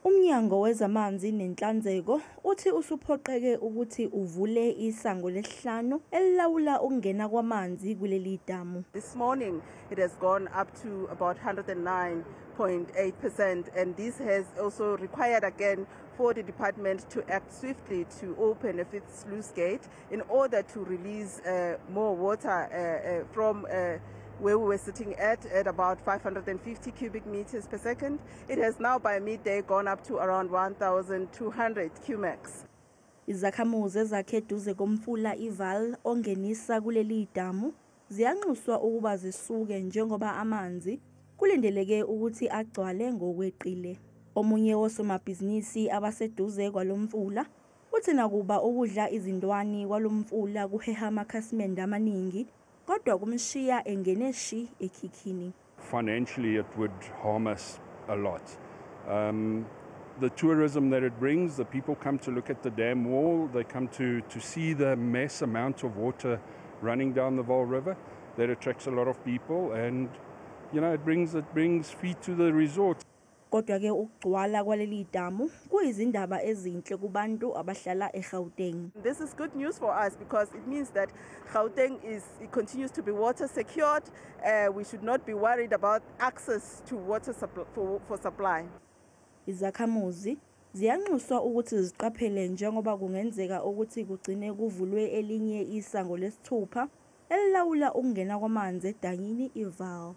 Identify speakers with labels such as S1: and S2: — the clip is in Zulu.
S1: Umnyango wezamanzi nenhlanzeko uthi usuphoqeke ukuthi uvule isango lesihlanu elilawula ukungena kwamanzi kuleli damu.
S2: This morning it has gone up to about 109.8%, and this has also required again for the department to act swiftly to open a fifth sluice gate in order to release more water from where we were sitting at about 550 cubic meters per second. It has now by midday gone up to around 1,200 cumax.
S1: Izakhamuzi ezakhe eduze komfula iVaal ongenisa kuleli damu ziyanxuswa ukuba zisuke njengoba amanzi kulindeleke ukuthi agcwale ngokweqile. Omunye wosomabhizinisi abaseduze kwalomfula uthi nakuba ukudla izindwani kwalomfula kuheha amakhasimende amaningi kodwa kumshiya engene shi ekhikhini.
S3: Financially it would harm us a lot. The tourism that it brings, the people come to look at the dam wall, they come to see the mass amount of water running down the Vaal River. That attracts a lot of people, and it brings feet to the resort.
S1: Kodwa ke ukugcwala kwaleli damu kuyizindaba ezinhle kubantu abahlala eGauteng.
S2: This is good news for us because it means that Gauteng continues to be water secured. We should not be worried about access to water for supply.
S1: Izakhamuzi ziyanxuswa ukuthi ziqaphele njengoba kungenzeka ukuthi kugcine kuvulwe elinye isango lesithupha elilawula ukungena kwamanzi edanyini iVaal.